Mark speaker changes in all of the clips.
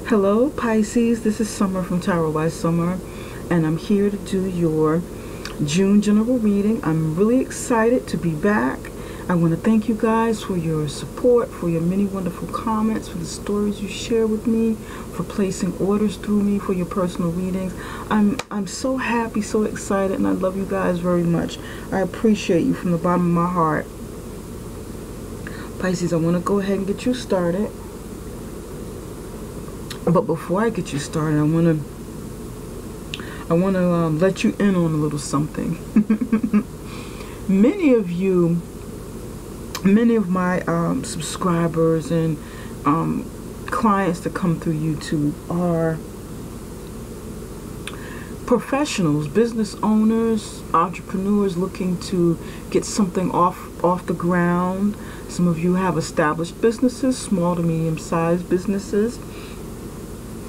Speaker 1: Hello Pisces, this is Summer from Tarot by Summer, and I'm here to do your June general reading. I'm really excited to be back. I want to thank you guys for your support, for your many wonderful comments, for the stories you share with me, for placing orders through me for your personal readings. I'm so happy, so excited, and I love you guys very much. I appreciate you from the bottom of my heart. Pisces, I want to go ahead and get you started. But before I get you started, I want to let you in on a little something. Many of my subscribers and clients that come through YouTube are professionals, business owners, entrepreneurs looking to get something off the ground. Some of you have established businesses, small to medium-sized businesses.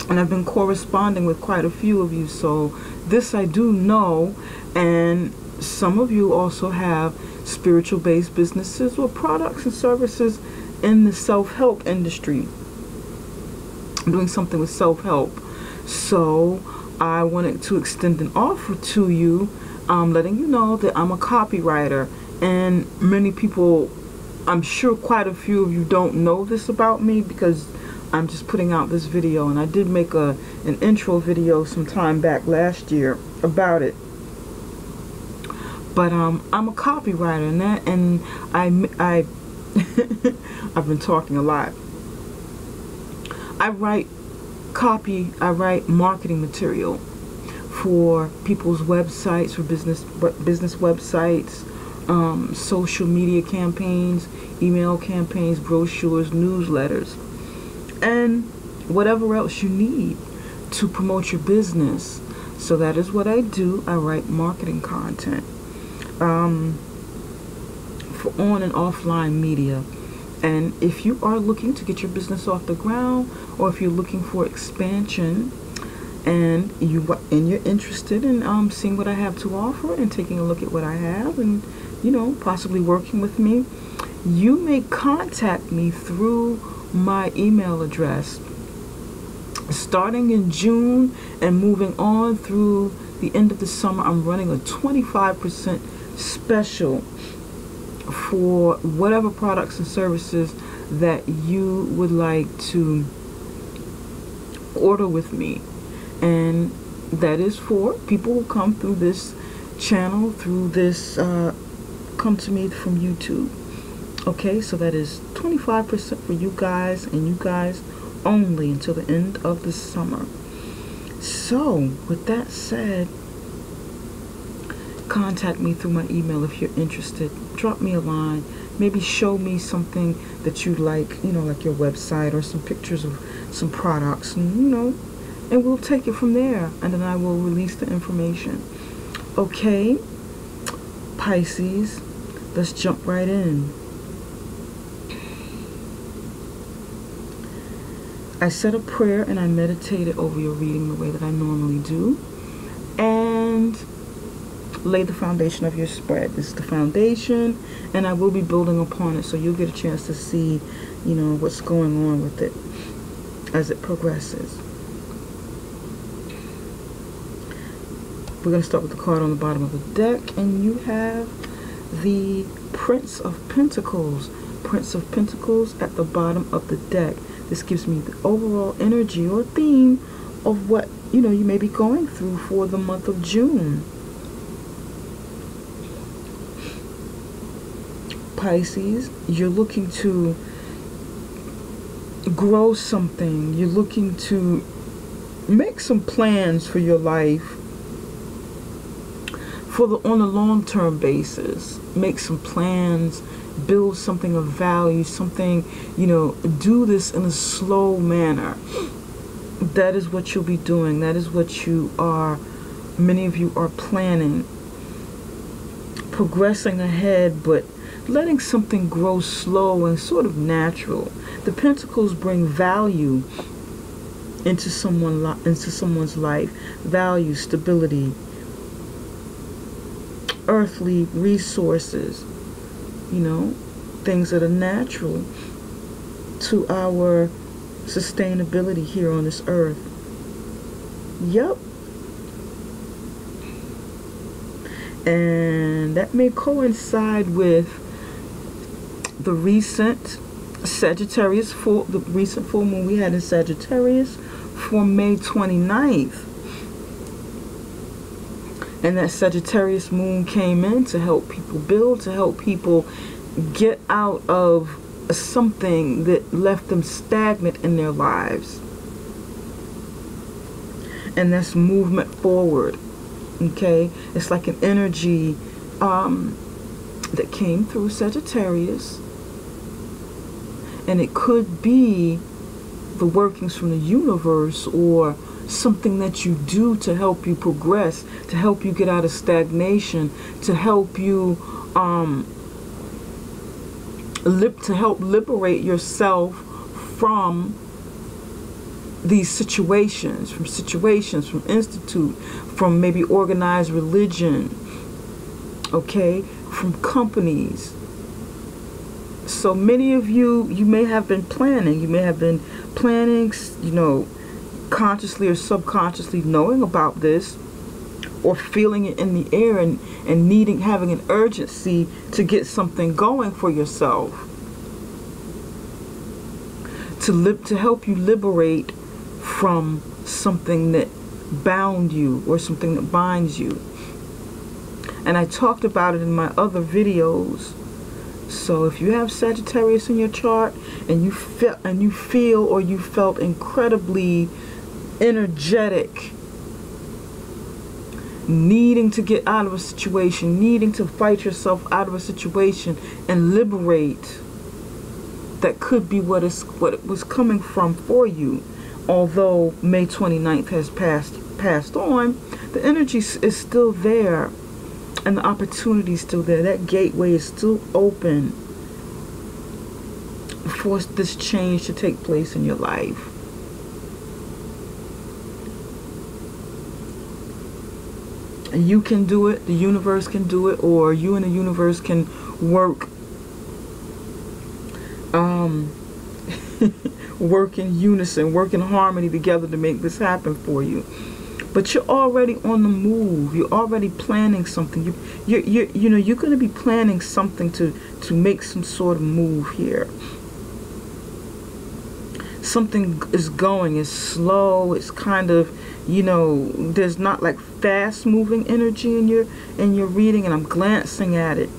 Speaker 1: And I've been corresponding with quite a few of you, so this I do know. And some of you also have spiritual-based businesses or products and services in the self-help industry, doing something with self-help. So I wanted to extend an offer to you, letting you know that I'm a copywriter. And many people, I'm sure quite a few of you don't know this about me because I'm just putting out this video, and I did make an intro video some time back last year about it. But I'm a copywriter, and I've been talking a lot. I write copy. I write marketing material for people's websites, for business websites, social media campaigns, email campaigns, brochures, newsletters, and whatever else you need to promote your business. So that is what I do. I write marketing content for on and offline media. And if you are looking to get your business off the ground, or if you're looking for expansion, and you're interested in seeing what I have to offer and taking a look at what I have, and possibly working with me, you may contact me through my email address. Starting in June and moving on through the end of the summer, I'm running a 25% special for whatever products and services that you would like to order with me. And that is for people who come through this channel, through this come to me from YouTube. Okay, so that is 25% for you guys, and you guys only until the end of the summer. So with that said, contact me through my email if you're interested. Drop me a line. Maybe show me something that you like, like your website, or some pictures of some products, and and we'll take it from there, and then I will release the information. Okay, Pisces, let's jump right in. I said a prayer and I meditated over your reading the way that I normally do, and lay the foundation of your spread. This is the foundation, and I will be building upon it, so you'll get a chance to see, what's going on with it as it progresses. We're going to start with the card on the bottom of the deck, and you have the Prince of Pentacles. Prince of Pentacles at the bottom of the deck. This gives me the overall energy or theme of what you may be going through for the month of June. Pisces, you're looking to grow something. You're looking to make some plans for your life on a long-term basis. Make some plans, build something of value, something, do this in a slow manner. That is what you'll be doing. That is what many of you are planning. Progressing ahead, but letting something grow slow and sort of natural. The Pentacles bring value into someone's life. Value, stability, earthly resources, things that are natural to our sustainability here on this earth. Yep. And that may coincide with the recent Sagittarius the recent full moon we had in Sagittarius for May 29th. And that Sagittarius moon came in to help people build, to help people get out of something that left them stagnant in their lives. And that's movement forward. Okay? It's like an energy that came through Sagittarius. And it could be the workings from the universe, or something that you do to help you progress, to help you get out of stagnation, to help you to help liberate yourself from these situations, from institute, from maybe organized religion, okay, from companies. So many of you may have been planning, you know, consciously or subconsciously knowing about this, or feeling it in the air and having an urgency to get something going for yourself, to help you liberate from something that bound you or something that binds you. And I talked about it in my other videos. So if you have Sagittarius in your chart and you feel or you felt incredibly energetic, needing to get out of a situation, needing to fight yourself out of a situation and liberate, that could be what it was coming from for you. Although May 29th has passed on, the energy is still there, and the opportunity is still there. That gateway is still open for this change to take place in your life. And you can do it, the universe can do it, or you and the universe can work work in unison, work in harmony together to make this happen for you. But you're already on the move. You're already planning something. You know, you're going to be planning something to make some sort of move here. Something is going, it's slow, it's kind of, you know, there's not like fast moving energy in your reading, and I'm glancing at it.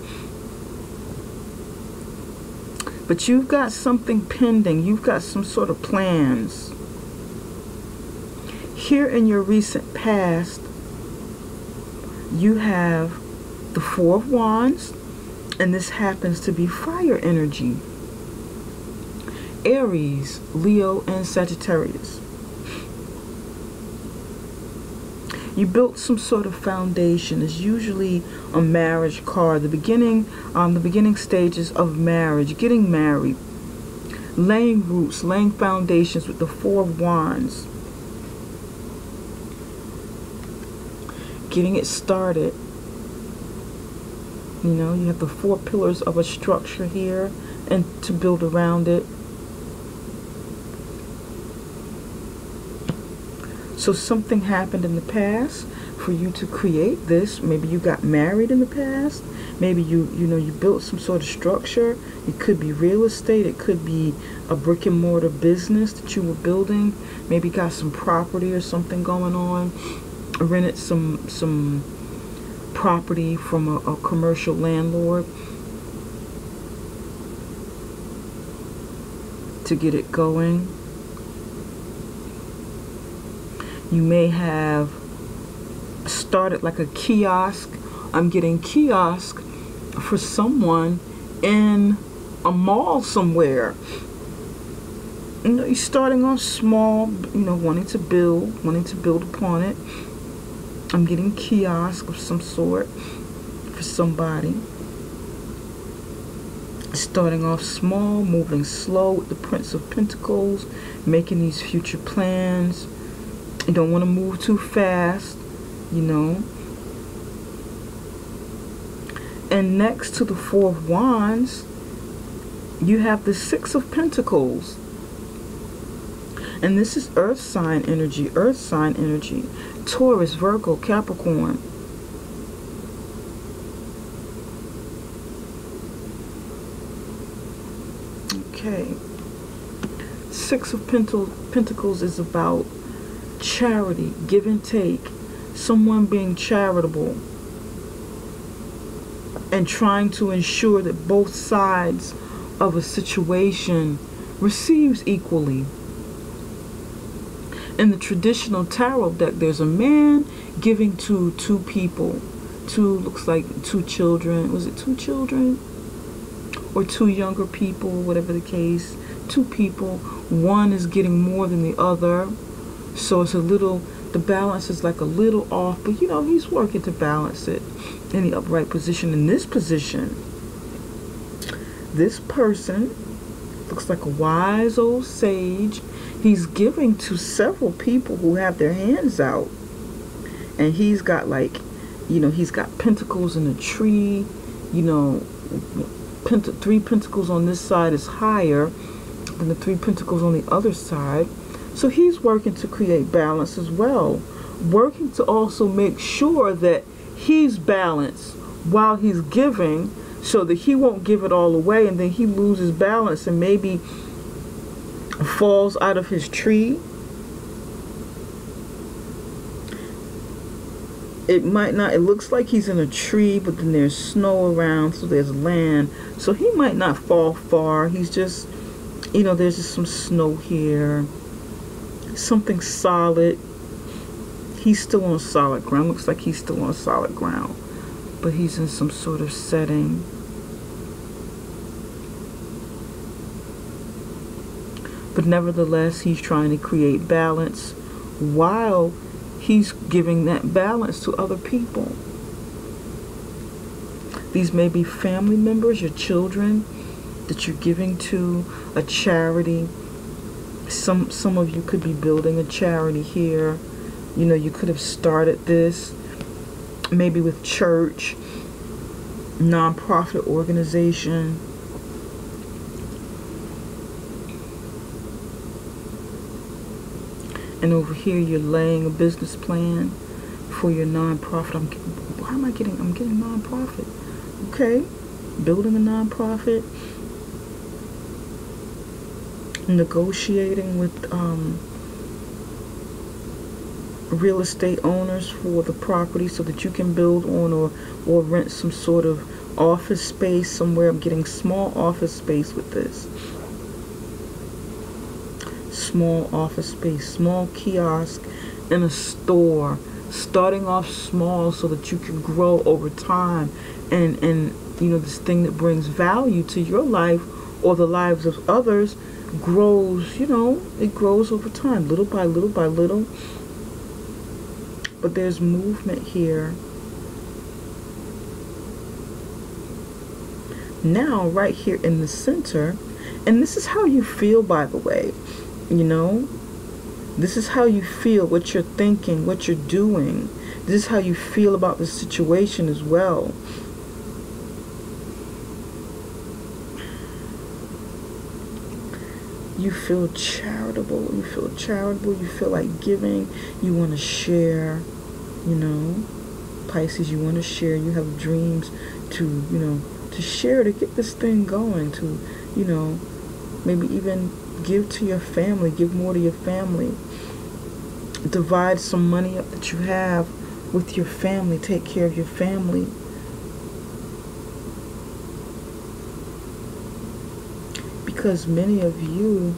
Speaker 1: But you've got something pending. You've got some sort of plans. Here in your recent past, you have the Four of Wands, and this happens to be fire energy. Aries, Leo, and Sagittarius. You built some sort of foundation. It's usually a marriage card. The beginning stages of marriage, getting married, laying roots, laying foundations with the Four of Wands. Getting it started. You know, you have the four pillars of a structure here, and to build around it. So something happened in the past for you to create this. Maybe you got married in the past. Maybe you built some sort of structure. It could be real estate. It could be a brick and mortar business that you were building. Maybe got some property or something going on. Rented some property from a commercial landlord to get it going. You may have started like a kiosk. I'm getting kiosk for someone in a mall somewhere. You know, you're starting off small, you know, wanting to build upon it. I'm getting kiosk of some sort for somebody. Starting off small, moving slow with the Prince of Pentacles, making these future plans. You don't want to move too fast, you know. And next to the Four of Wands, you have the Six of Pentacles. And this is earth sign energy, Taurus, Virgo, Capricorn. Okay. Six of Pentacles is about charity, give and take. Someone being charitable and trying to ensure that both sides of a situation receives equally. In the traditional tarot deck, there's a man giving to two people. Looks like two children. Was it two children? Or two younger people, whatever the case. Two people. One is getting more than the other. So it's a little, the balance is like a little off. But you know, he's working to balance it in the upright position. In this position, this person looks like a wise old sage. He's giving to several people who have their hands out. And he's got like, you know, he's got pentacles in a tree. You know, three pentacles on this side is higher than the three pentacles on the other side. So he's working to create balance as well. Working to also make sure that he's balanced while he's giving, so that he won't give it all away and then he loses balance and maybe falls out of his tree. It might not, it looks like he's in a tree, but then there's snow around, so there's land. So he might not fall far. He's just, you know, there's just some snow here. Something solid. He's still on solid ground. Looks like he's still on solid ground. But he's in some sort of setting. But nevertheless, he's trying to create balance while he's giving that balance to other people. These may be family members, your children, that you're giving to, a charity. Some of you could be building a charity here. You know, you could have started this maybe with church, non-profit organization. And over here, you're laying a business plan for your non-profit. I'm getting non-profit. Okay, building a non-profit, negotiating with real estate owners for the property so that you can build on or rent some sort of office space somewhere. I'm getting small office space with this. Small office space, small kiosk in a store, starting off small so that you can grow over time, and you know, this thing that brings value to your life or the lives of others grows, you know, it grows over time, little by little by little. But there's movement here. Now, right here in the center, and this is how you feel, by the way. You know, this is how you feel, what you're thinking, what you're doing. This is how you feel about the situation as well. You feel charitable. You feel charitable. You feel like giving. You want to share. You know, Pisces, you want to share. You have dreams to, you know, to share, to get this thing going, to, you know, maybe even give to your family, give more to your family. Divide some money up that you have with your family. Take care of your family. Because many of you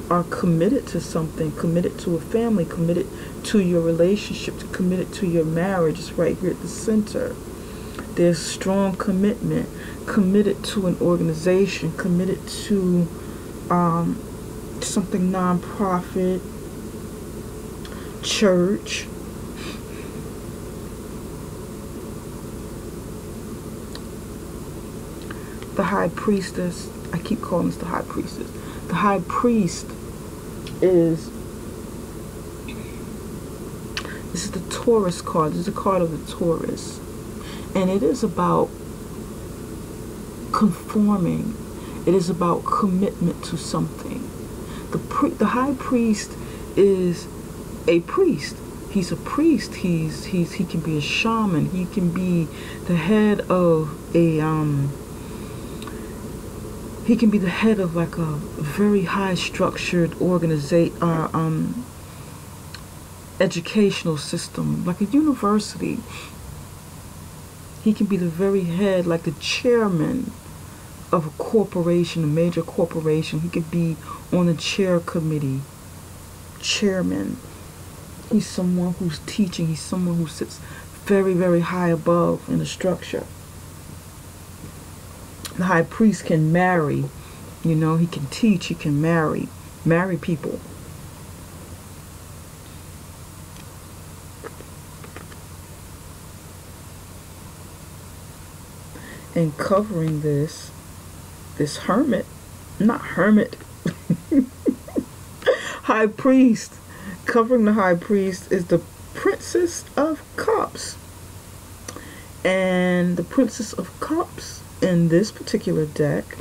Speaker 1: are committed to something, committed to a family, committed to your relationship, committed to your marriage. It's right here at the center. There's strong commitment, committed to an organization, committed to something non-profit, church. The High Priestess, I keep calling this the High Priestess. The High Priest is, this is the Taurus card. This is a card of the Taurus. And it is about conforming. It is about commitment to something. the high priest is a priest. He's a priest. He can be a shaman. He can be the head of a he can be the head of like a very high structured educational system, like a university. He can be the very head, like the chairman of a corporation, a major corporation. He could be on the chair committee, chairman. He's someone who's teaching. He's someone who sits very, very high above in the structure. The high priest can marry, you know, he can teach, he can marry people. And covering this hermit, not hermit, high priest, covering the high priest is the Princess of Cups. And the Princess of Cups in this particular deck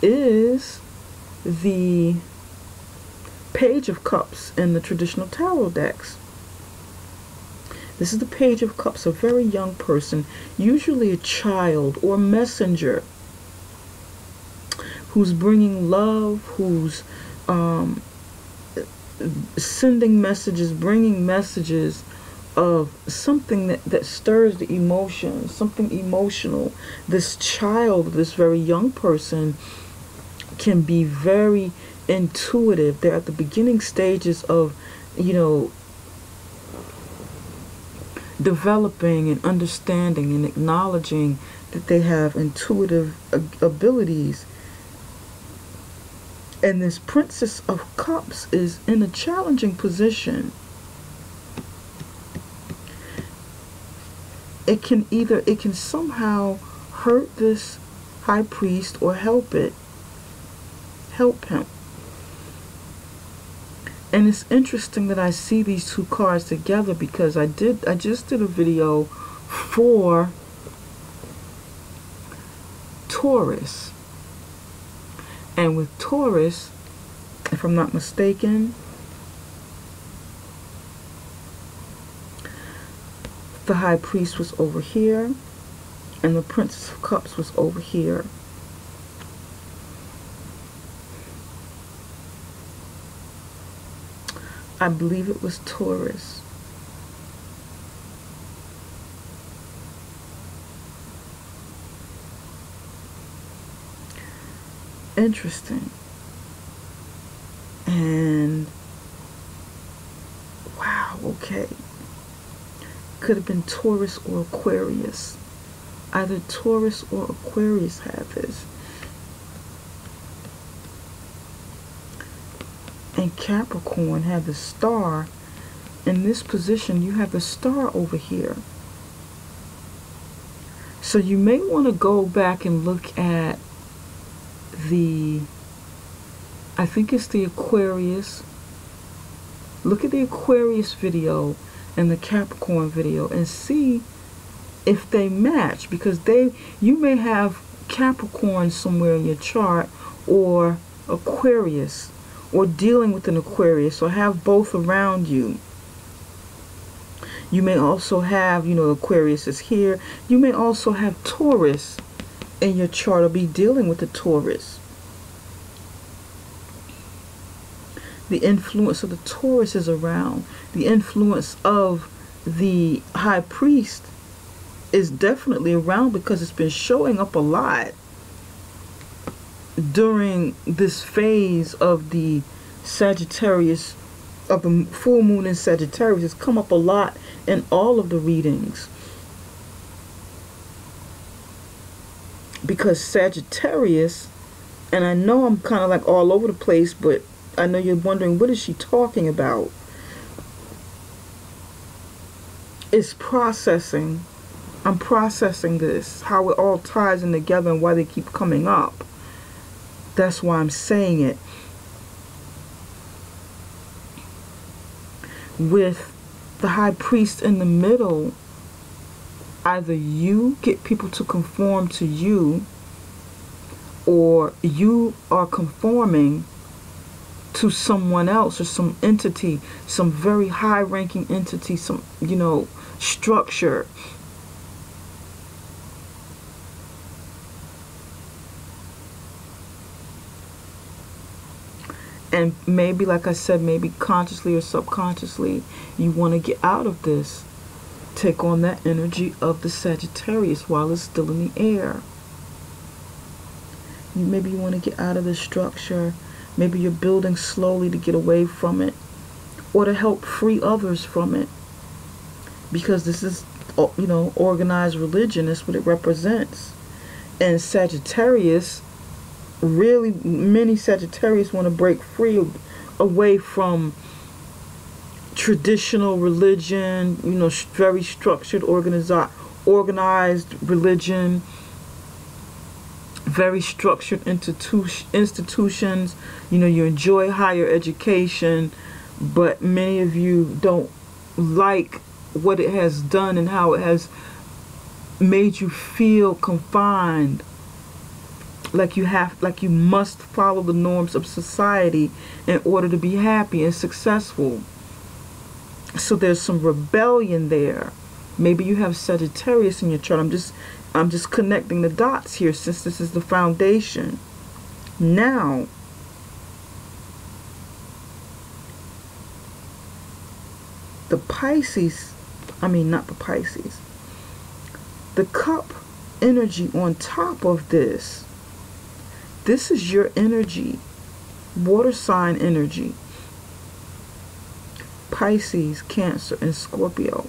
Speaker 1: is the Page of Cups in the traditional tarot decks. This is the Page of Cups, a very young person, usually a child or messenger, who's bringing love, who's sending messages, bringing messages of something that stirs the emotions, something emotional. This child, this very young person, can be very intuitive. They're at the beginning stages of, you know, developing and understanding and acknowledging that they have intuitive abilities. And this Princess of Cups is in a challenging position. It can somehow hurt this high priest or help him. And it's interesting that I see these two cards together, because I just did a video for Taurus. And with Taurus, if I'm not mistaken, the high priest was over here and the Princess of Cups was over here. I believe it was Taurus. Interesting. And wow, okay. Could have been Taurus or Aquarius. Either Taurus or Aquarius had this. And Capricorn had the star. In this position, you have the star over here. So you may want to go back and look at I think it's the Aquarius. Look at the Aquarius video and the Capricorn video and see if they match, because you may have Capricorn somewhere in your chart, or Aquarius, or dealing with an Aquarius, or have both around you. You may also have, you know, Aquarius is here. You may also have Taurus in your chart, or be dealing with the Taurus. The influence of the Taurus is around. The influence of the high priest is definitely around, because it's been showing up a lot during this phase of the Sagittarius, of the full moon in Sagittarius. It's come up a lot in all of the readings, because Sagittarius, and I know I'm kind of like all over the place, but I know you're wondering, what is she talking about? It's processing. I'm processing this, how it all ties in together and why they keep coming up. That's why I'm saying it. With the high priest in the middle, either you get people to conform to you, or you are conforming to someone else or some entity, some very high-ranking entity, some, structure. And maybe, like I said, maybe consciously or subconsciously, you want to get out of this. Take on that energy of the Sagittarius while it's still in the air. Maybe you want to get out of the structure. Maybe you're building slowly to get away from it, or to help free others from it. Because this is, organized religion. That's what it represents. And Sagittarius, really, many Sagittarius want to break free away from traditional religion, very structured, organized religion, very structured institutions. You enjoy higher education, but many of you don't like what it has done and how it has made you feel confined, like you must follow the norms of society in order to be happy and successful. So there's some rebellion there. Maybe you have Sagittarius in your chart. I'm just connecting the dots here, since this is the foundation. Now, the Pisces, not the Pisces, the cup energy on top of this is your energy, water sign energy. Pisces, Cancer, and Scorpio.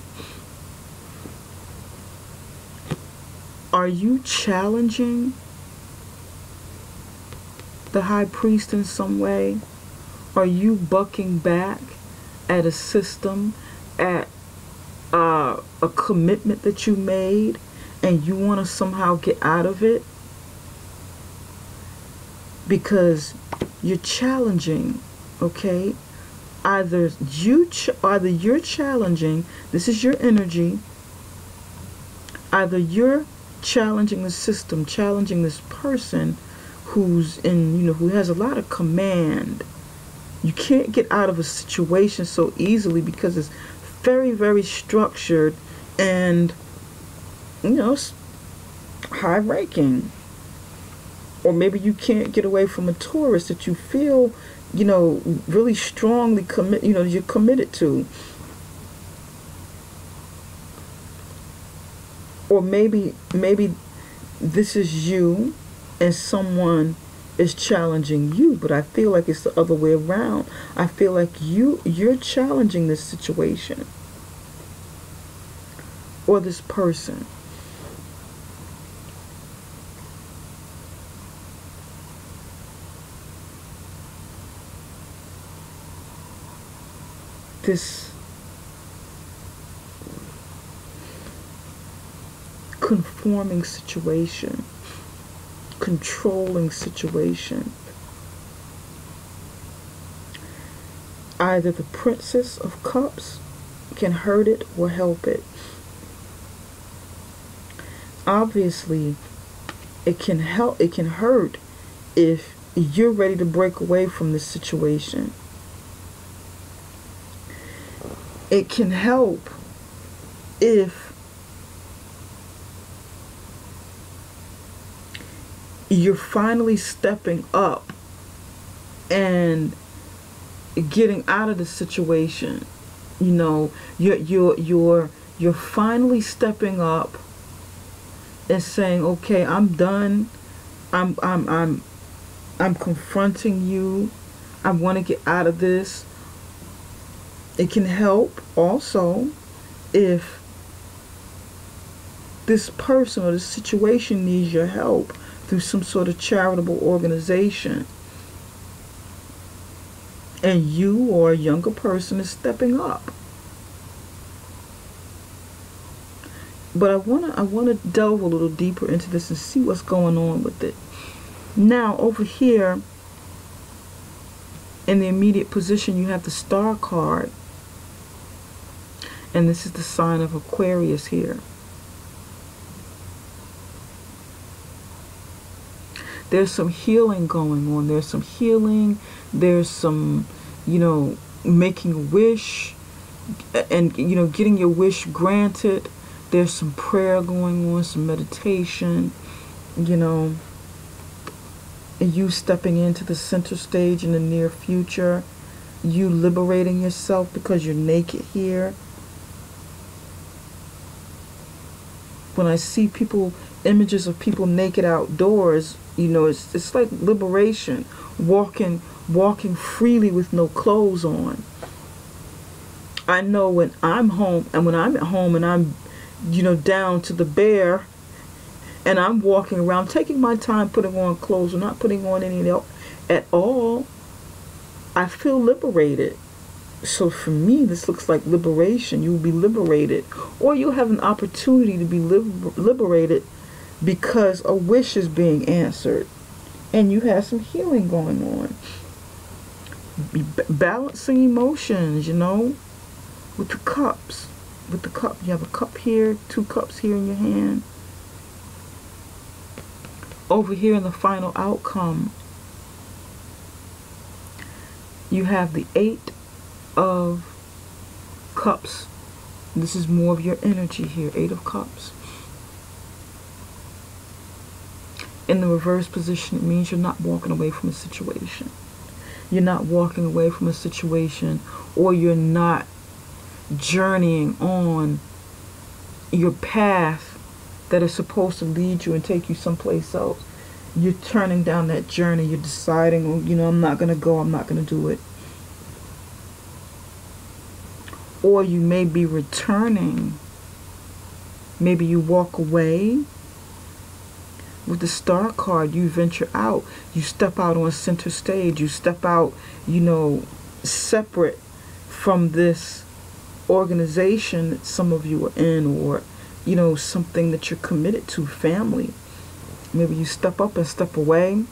Speaker 1: Are you challenging the high priest in some way? Are you bucking back at a system, at a commitment that you made, and you want to somehow get out of it? Because you're challenging, okay? Either you're challenging, this is your energy, either you're challenging the system, challenging this person who's who has a lot of command. You can't get out of a situation so easily because it's very, very structured and, it's high ranking. Or maybe you can't get away from a Taurus that you feel, really strongly you're committed to. Or maybe this is you and someone is challenging you, but I feel like it's the other way around. I feel like you're challenging this situation or this person. This conforming situation, controlling situation. Either the Princess of Cups can hurt it or help it. Obviously, it can hurt if you're ready to break away from this situation. It can help if you're finally stepping up and getting out of the situation. You're finally stepping up and saying, okay, I'm done. I'm confronting you. I want to get out of this. It can help also if this person or this situation needs your help through some sort of charitable organization, and you or a younger person is stepping up. But I wanna delve a little deeper into this and see what's going on with it. Now over here in the immediate position, you have the Star card. And this is the sign of Aquarius here. There's some healing going on. There's some healing. There's some, you know, making a wish and, you know, getting your wish granted. There's some prayer going on, some meditation, you know, and you stepping into the center stage in the near future. You liberating yourself because you're naked here. When I see people, images of people naked outdoors, you know, it's like liberation, walking freely with no clothes on. I know when I'm home, and when I'm at home and I'm, you know, down to the bare, and I'm walking around, taking my time putting on clothes or not putting on any at all, I feel liberated. So for me, this looks like liberation. You'll be liberated, or you'll have an opportunity to be liberated because a wish is being answered, and you have some healing going on. Balancing emotions, you know, with the cups. With the cup, you have a cup here, 2 cups here in your hand. Over here in the final outcome, you have the 8 of Cups. This is more of your energy here, 8 of Cups. In the reverse position, it means you're not walking away from a situation. You're not walking away from a situation, or you're not journeying on your path that is supposed to lead you and take you someplace else. You're turning down that journey. You're deciding, well, you know, I'm not going to go. I'm not going to do it. Or you may be returning. Maybe you walk away. With the Star card, you venture out. You step out on center stage. You step out, you know, separate from this organization that some of you are in, or, you know, something that you're committed to, family. Maybe you step up and step away.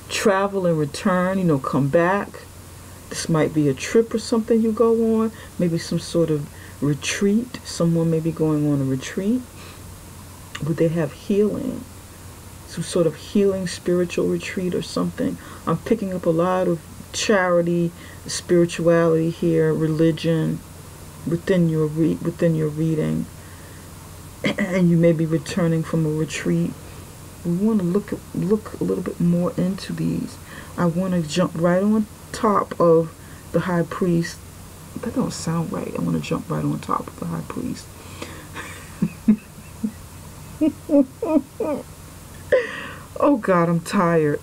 Speaker 1: Travel and return, you know, come back. This might be a trip or something you go on. Maybe some sort of retreat. Someone may be going on a retreat. Would they have healing? Some sort of healing spiritual retreat or something. I'm picking up a lot of charity, spirituality here, religion within your reading. And you may be returning from a retreat. We want to look a little bit more into these. I want to jump right on top of the High Priest. That don't sound right. I want to jump right on top of the High Priest. Oh God, I'm tired.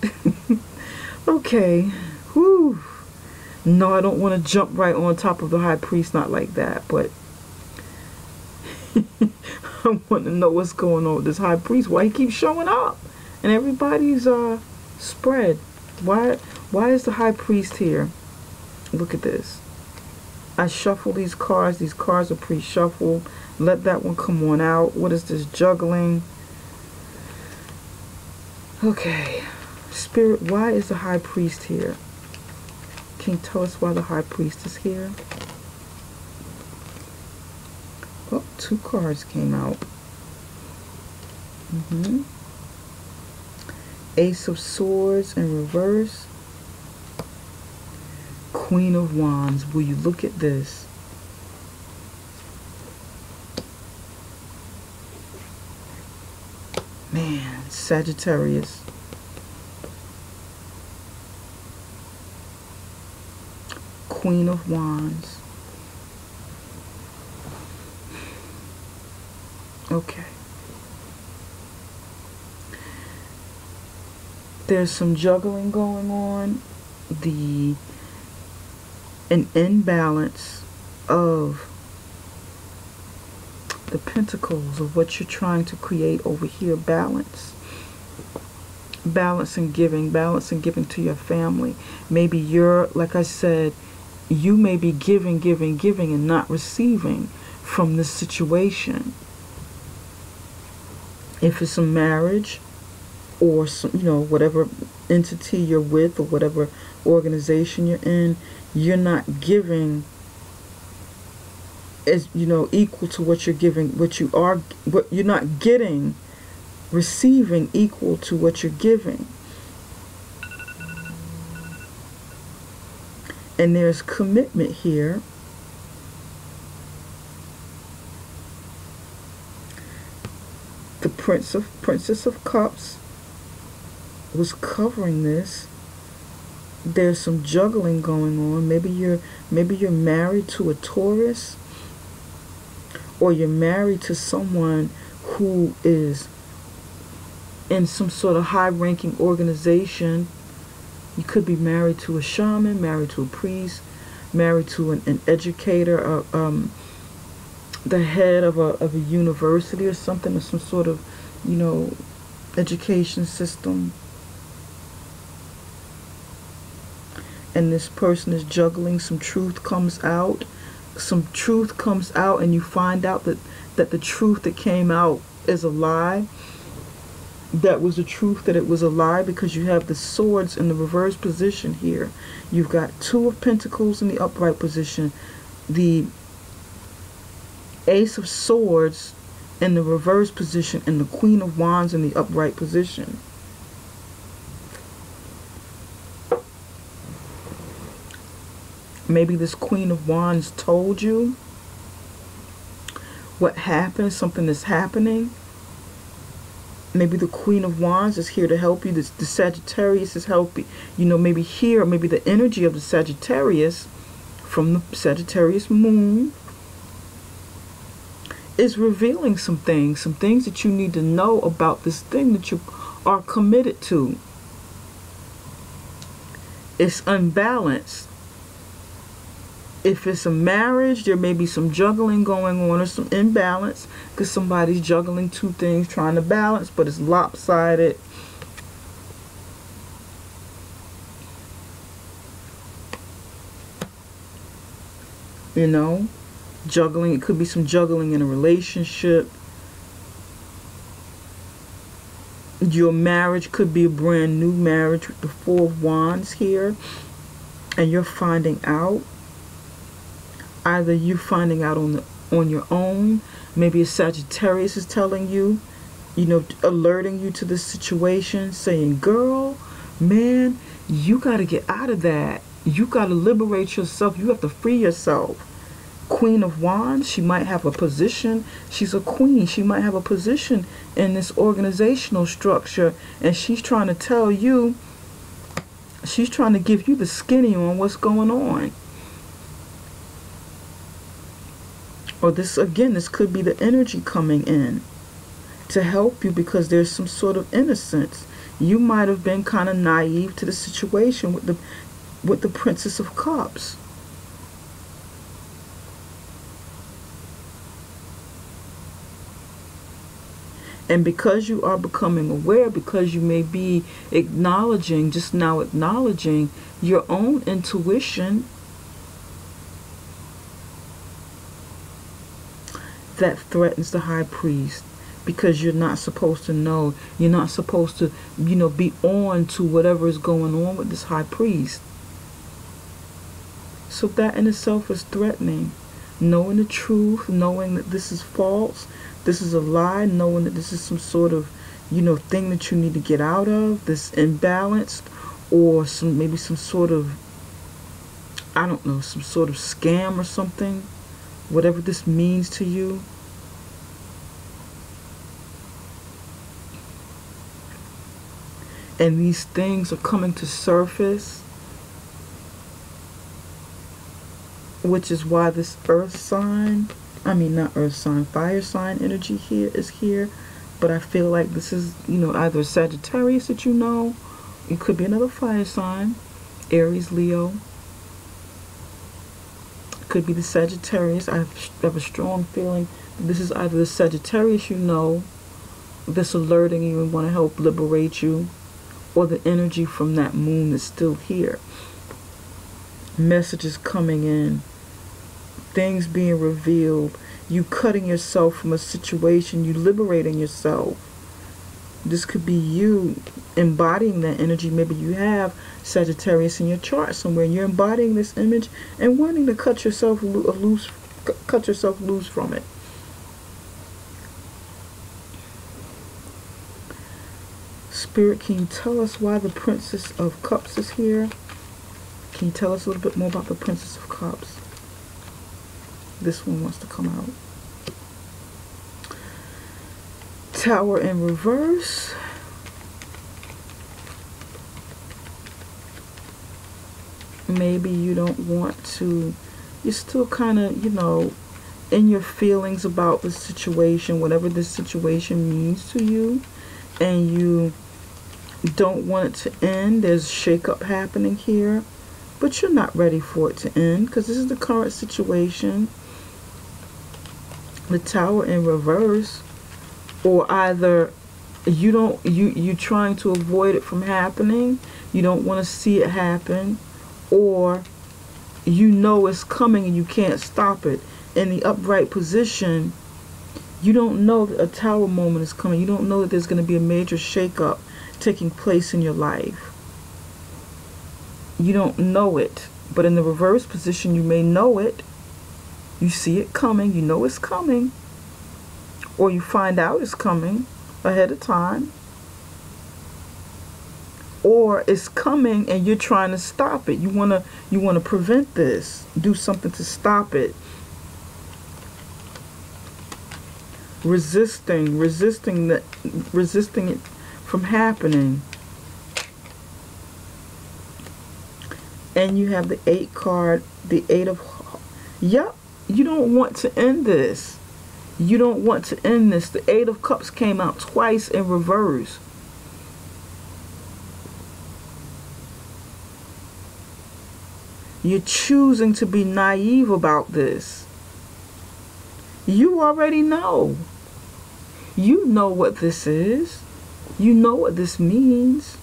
Speaker 1: Okay. Whew. No, I don't want to jump right on top of the High Priest, not like that, but I want to know what's going on with this High Priest. Why he keeps showing up and everybody's spread. Why is the High Priest here? Look at this. I shuffle these cards. These cards are pre-shuffled. Let that one come on out. What is this? Juggling. Okay. Spirit, why is the High Priest here? Can you tell us why the High Priest is here? Oh, 2 cards came out. Ace of Swords in reverse. Queen of Wands. Will you look at this? Man, Sagittarius. Queen of Wands. Okay. There's some juggling going on. An imbalance of the pentacles of what you're trying to create over here. Balance and giving to your family. Maybe you're, like I said, you may be giving and not receiving from this situation. If it's a marriage or some, you know, whatever entity you're with or whatever organization you're in, you're not giving as, you know, equal to what you're giving, what you're not getting receiving equal to what you're giving. And there's commitment here. The Princess of Cups was covering this. There's some juggling going on. Maybe you're married to a Taurus, or you're married to someone who is in some sort of high-ranking organization. You could be married to a shaman, married to a priest, married to an educator, the head of a university or something, or some sort of, education system. And this person is juggling. Some truth comes out. And you find out that the truth that came out is a lie. That was the truth, that it was a lie, because you have the swords in the reverse position here. You've got 2 of Pentacles in the upright position. The Ace of Swords in the reverse position, and the Queen of Wands in the upright position. Maybe this Queen of Wands told you what happened, something is happening. Maybe the Queen of Wands is here to help you. The Sagittarius is helping. Maybe here, maybe the energy of the Sagittarius from the Sagittarius moon is revealing some things that you need to know about this thing that you are committed to. It's unbalanced. If it's a marriage, there may be some juggling going on, or some imbalance, because somebody's juggling 2 things, trying to balance, but it's lopsided. Juggling. It could be some juggling in a relationship. Your marriage could be a brand new marriage with the 4 of Wands here, and you're finding out. Either you finding out on your own. Maybe a Sagittarius is telling you, alerting you to this situation, saying, girl, man, you got to get out of that. You got to liberate yourself. You have to free yourself. Queen of Wands, she might have a position. She's a queen. She might have a position in this organizational structure, and she's trying to tell you, she's trying to give you the skinny on what's going on. Or this could be the energy coming in to help you, because there's some sort of innocence. You might have been kind of naive to the situation with the Princess of Cups. And because you are becoming aware, because you may be just now acknowledging your own intuition, that threatens the High Priest, because you're not supposed to know. You're not supposed to, be on to whatever is going on with this High Priest. So that in itself is threatening. Knowing the truth, knowing that this is false, this is a lie, knowing that this is some sort of, thing that you need to get out of, this imbalance, or maybe some sort of, I don't know, some sort of scam or something. Whatever this means to you. And these things are coming to surface, which is why this fire sign energy here is here. But I feel like this is, either Sagittarius that it could be another fire sign, Aries, Leo. Could be the Sagittarius. I have a strong feeling that this is either the Sagittarius that's alerting you and want to help liberate you, or the energy from that moon that's still here. Messages coming in, things being revealed, you cutting yourself from a situation, you liberating yourself. This could be you embodying that energy. Maybe you have Sagittarius in your chart somewhere, and you're embodying this image and wanting to cut yourself loose from it. Spirit, can you tell us why the Princess of Cups is here? Can you tell us a little bit more about the Princess of Cups? This one wants to come out. Tower in reverse. Maybe you don't want to, you're still kind of, you know, in your feelings about the situation, whatever this situation means to you, and you don't want it to end. There's shakeup happening here, but you're not ready for it to end because this is the current situation. The Tower in reverse, or either you're trying to avoid it from happening, you don't want to see it happen, or you know it's coming and you can't stop it. In the upright position, you don't know that a Tower moment is coming. You don't know that there's going to be a major shakeup taking place in your life. You don't know it. But in the reverse position, you may know it. You see it coming. You know it's coming. Or you find out it's coming ahead of time. Or it's coming and you're trying to stop it. You want to prevent this. Do something to stop it. Resisting it from happening. And you have the 8 card, the 8 of, yep, you don't want to end this. You don't want to end this. The 8 of Cups came out twice in reverse. You're choosing to be naive about this. You already know. You know what this is. You know what this means.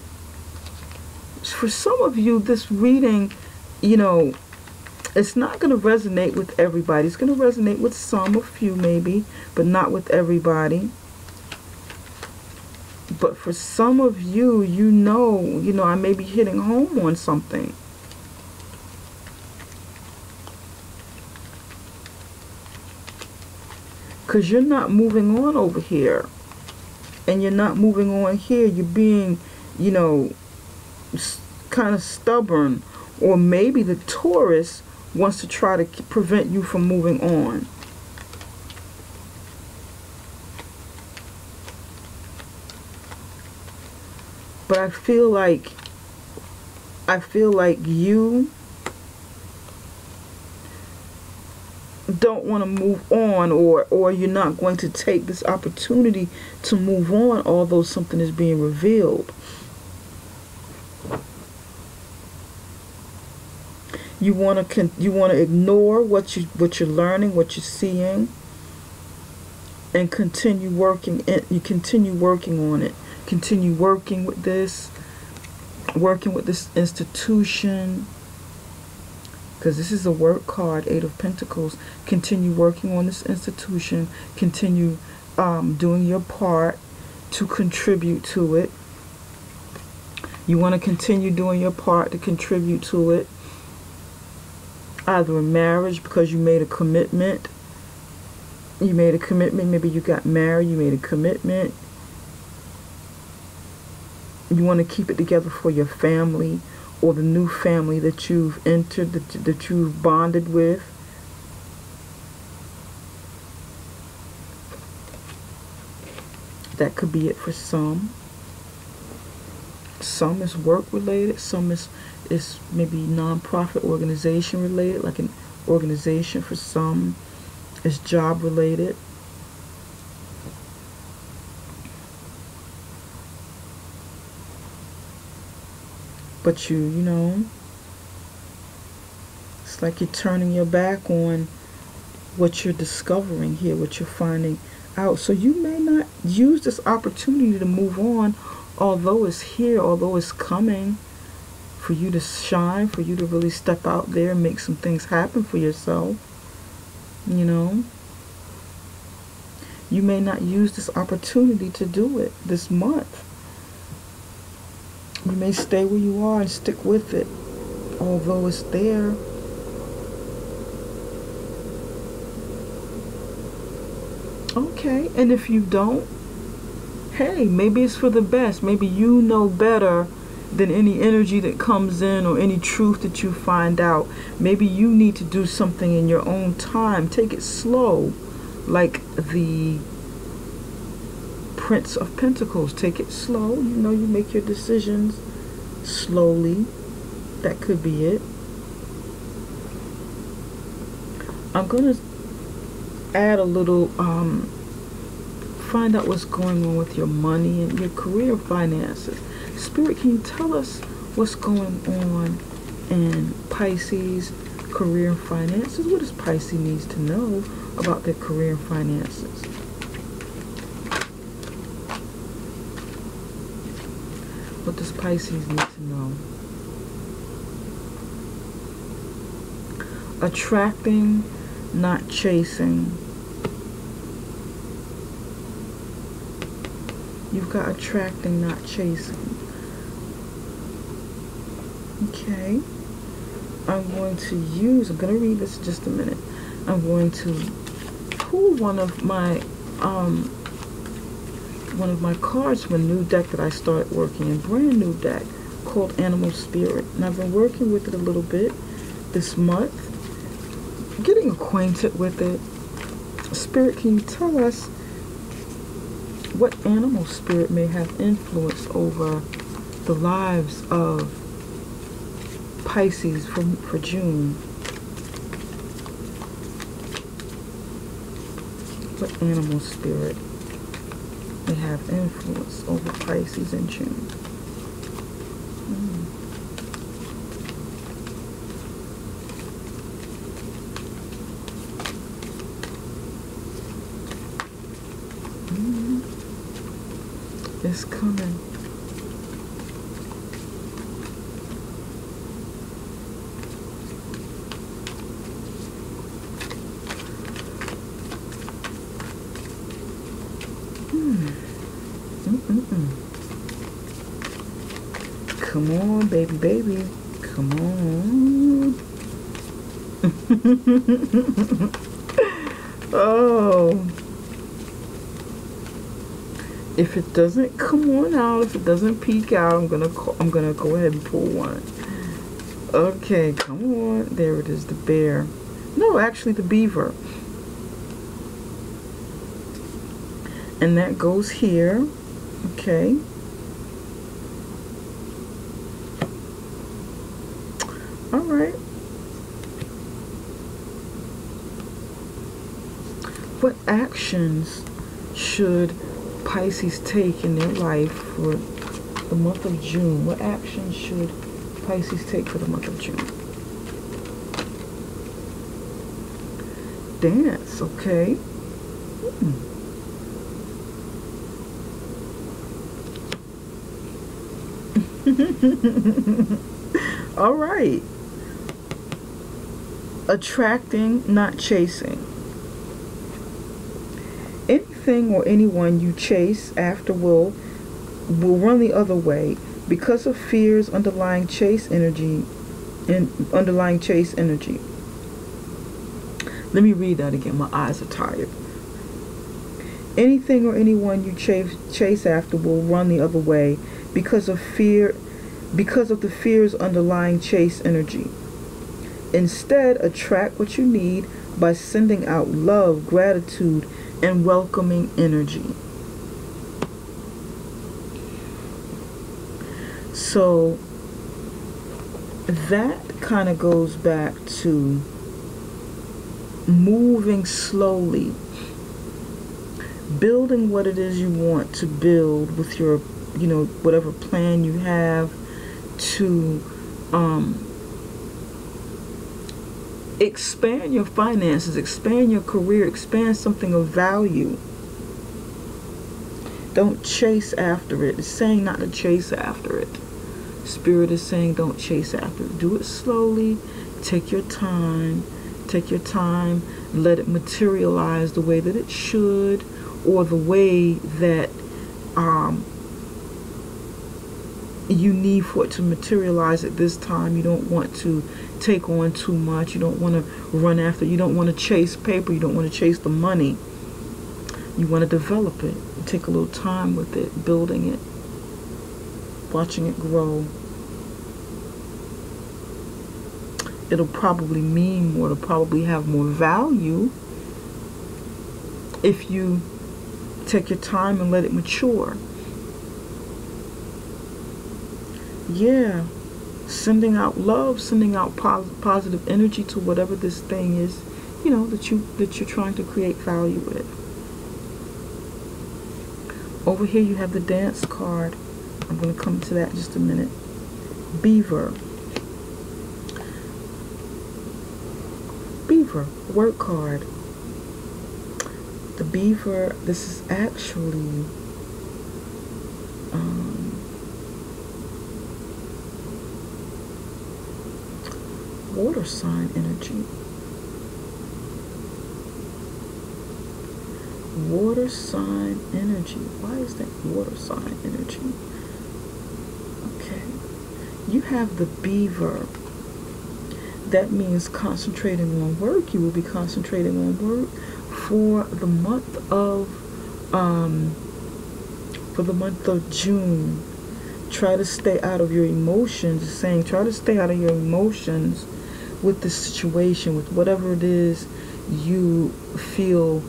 Speaker 1: For some of you, this reading, you know, it's not going to resonate with everybody. It's going to resonate with some, a few maybe, but not with everybody. But for some of you, you know, I may be hitting home on something. Because you're not moving on over here. And you're not moving on here. You're being, you know, kind of stubborn. Or maybe the Taurus wants to try to prevent you from moving on. But I feel like you don't want to move on, or you're not going to take this opportunity to move on, although something is being revealed. You want to ignore what you're learning, what you're seeing, and continue working it. You continue working on it. Continue working with this institution. Because this is a work card, 8 of Pentacles. Continue working on this institution. Continue doing your part to contribute to it. You want to continue doing your part to contribute to it. Either a marriage, because you made a commitment. You made a commitment. Maybe you got married. You made a commitment. You want to keep it together for your family, or the new family that you've entered, that you've bonded with. That could be it for some. Some is work related. Some is maybe non-profit organization related, like an organization. For some is job related. But you know, it's like you're turning your back on what you're discovering here, what you're finding out. So you may not use this opportunity to move on, although it's here, although it's coming, for you to shine, for you to really step out there and make some things happen for yourself. You know, you may not use this opportunity to do it this month. You may stay where you are and stick with it, although it's there. Okay, and if you don't hey, maybe it's for the best. Maybe you know better than any energy that comes in or any truth that you find out. Maybe you need to do something in your own time. Take it slow, like the Prince of Pentacles. Take it slow. You know, you make your decisions slowly. That could be it. I'm going to add a little, find out what's going on with your money and your career finances. Spirit, can you tell us what's going on in Pisces career and finances? What does Pisces needs to know about their career and finances? What does Pisces need to know? Attracting, not chasing. You've got attracting, not chasing. Okay. I'm going to read this in just a minute. I'm going to pull one of my cards from a new deck that I started working in, brand new deck called Animal Spirit. And I've been working with it a little bit this month, getting acquainted with it. Spirit, can you tell us what animal spirit may have influence over the lives of Pisces for June? What animal spirit may have influence over Pisces in June? It's coming. Come on, baby. Come on. Oh. If it doesn't come on out, if it doesn't peek out, I'm gonna go ahead and pull one. Okay, come on. There it is, the bear. No, actually the beaver. And that goes here. Okay. All right. What actions should Pisces take in their life for the month of June? What actions should Pisces take for the month of June? Dance, okay. All right. Attracting, not chasing. Anything or anyone you chase after will run the other way because of fears underlying chase energy. Let me read that again. My eyes are tired. Anything or anyone you chase after will run the other way because of the fears underlying chase energy. Instead, attract what you need by sending out love, gratitude, and welcoming energy. So that kind of goes back to moving slowly, building what it is you want to build with your, whatever plan you have to expand your finances, expand your career, expand something of value. Don't chase after it. It's saying not to chase after it. Spirit is saying don't chase after it. Do it slowly. Take your time. Take your time. Let it materialize the way that it should, or the way that you need for it to materialize at this time. You don't want to take on too much. You don't want to run after. You don't want to chase paper. You don't want to chase the money. You want to develop it. take a little time with it, building it, watching it grow. It'll probably mean more, it'll probably have more value if you take your time and let it mature. Yeah, sending out love, sending out positive energy to whatever this thing is, you know, that you're trying to create value with. Over here you have the dance card. I'm going to come to that in just a minute. Beaver. Beaver, word card. The beaver, this is actually water sign energy. Water sign energy. Why is that water sign energy? Okay. You have the beaver. That means concentrating on work. You will be concentrating on work for the month of June. Try to stay out of your emotions. It's saying try to stay out of your emotions with this situation, with whatever it is you feel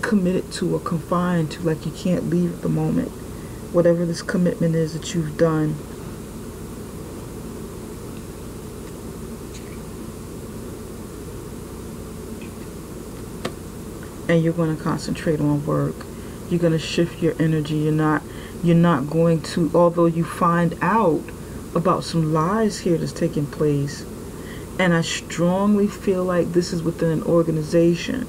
Speaker 1: committed to or confined to, like you can't leave at the moment. Whatever this commitment is that you've done. And you're going to concentrate on work. You're going to shift your energy. You're not going to, although you find out about some lies here that's taking place, and I strongly feel like this is within an organization,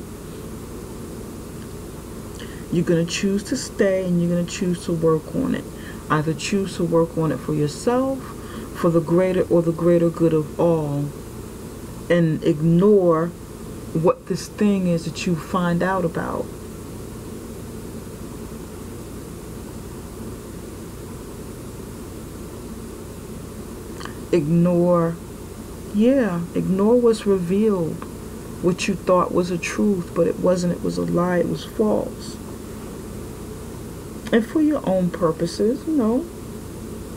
Speaker 1: you're going to choose to stay and you're going to choose to work on it. Either choose to work on it for yourself, for the greater good of all, and ignore what this thing is that you find out about. Ignore what's revealed, what you thought was a truth, but it wasn't. It was a lie. It was false. And for your own purposes, you know,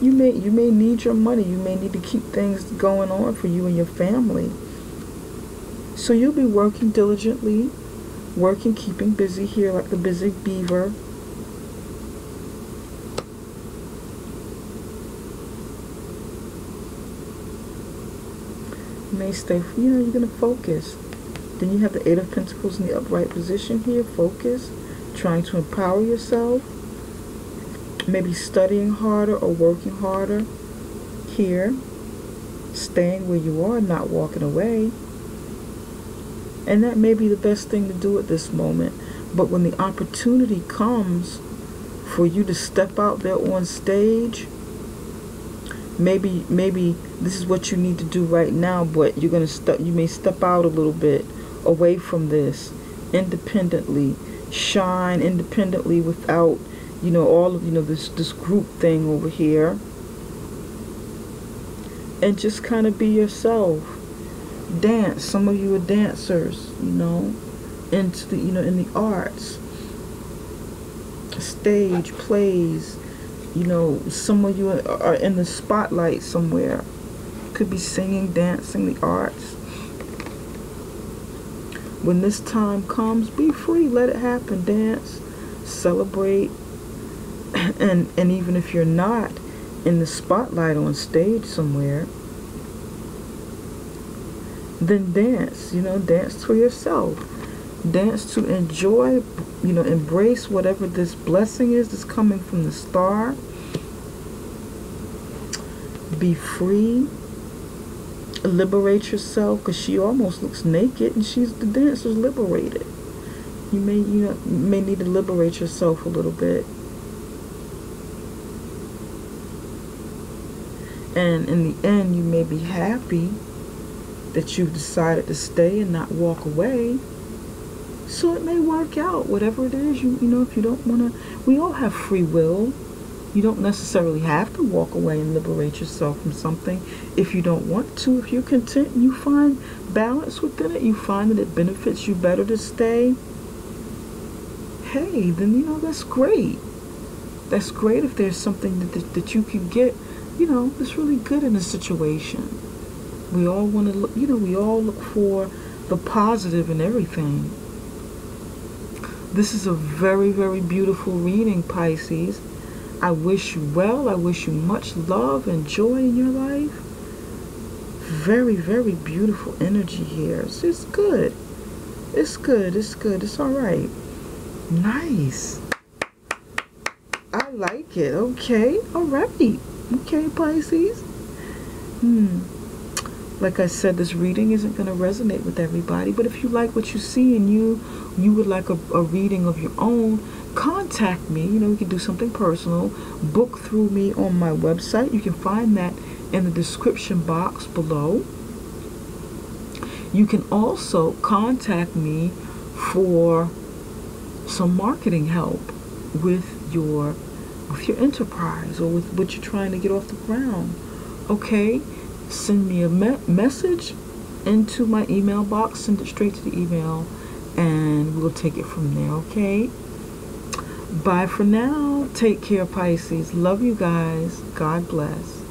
Speaker 1: you may need your money. You may need to keep things going on for you and your family. So you'll be working diligently, keeping busy here like the busy beaver. You may stay, you know, you're going to focus. Then you have the Eight of Pentacles in the upright position here. Focus, trying to empower yourself. Maybe studying harder or working harder here. Staying where you are, not walking away. And that may be the best thing to do at this moment. But when the opportunity comes for you to step out there on stage, maybe this is what you need to do right now, but you may step out a little bit away from this independently, shine independently without, you know, all of, you know, this group thing over here, and just kind of be yourself. Dance. Some of you are dancers, you know, into the, you know, in the arts, stage plays, you know. Some of you are in the spotlight somewhere. Could be singing, dancing, the arts. When this time comes, be free, let it happen. Dance, celebrate, and even if you're not in the spotlight on stage somewhere, then dance, you know, dance for yourself. Dance to enjoy, you know, embrace whatever this blessing is that's coming from the star. Be free. Liberate yourself, because she almost looks naked and the dancer's liberated. You may need to liberate yourself a little bit. And in the end, you may be happy that you've decided to stay and not walk away. So it may work out, whatever it is. You know, if you don't want to, we all have free will. You don't necessarily have to walk away and liberate yourself from something if you don't want to. If you're content and you find balance within it, you find that it benefits you better to stay, okay, then you know that's great. That's great if there's something that you can get, you know, that's really good in a situation. We all want to look, you know, we all look for the positive in everything. This is a very, very beautiful reading, Pisces. I wish you well. I wish you much love and joy in your life. Very, very beautiful energy here. It's good. It's good. It's good. It's all right. Nice. I like it. Okay. All right. Okay, Pisces. Like I said, this reading isn't going to resonate with everybody, but if you like what you see and you would like a reading of your own, contact me. You know, we can do something personal. Book through me on my website. You can find that in the description box below. You can also contact me for some marketing help with your enterprise or with what you're trying to get off the ground. Okay? Send me a message into my email box. Send it straight to the email and we'll take it from there. Okay? Bye for now. Take care, Pisces. Love you guys. God bless.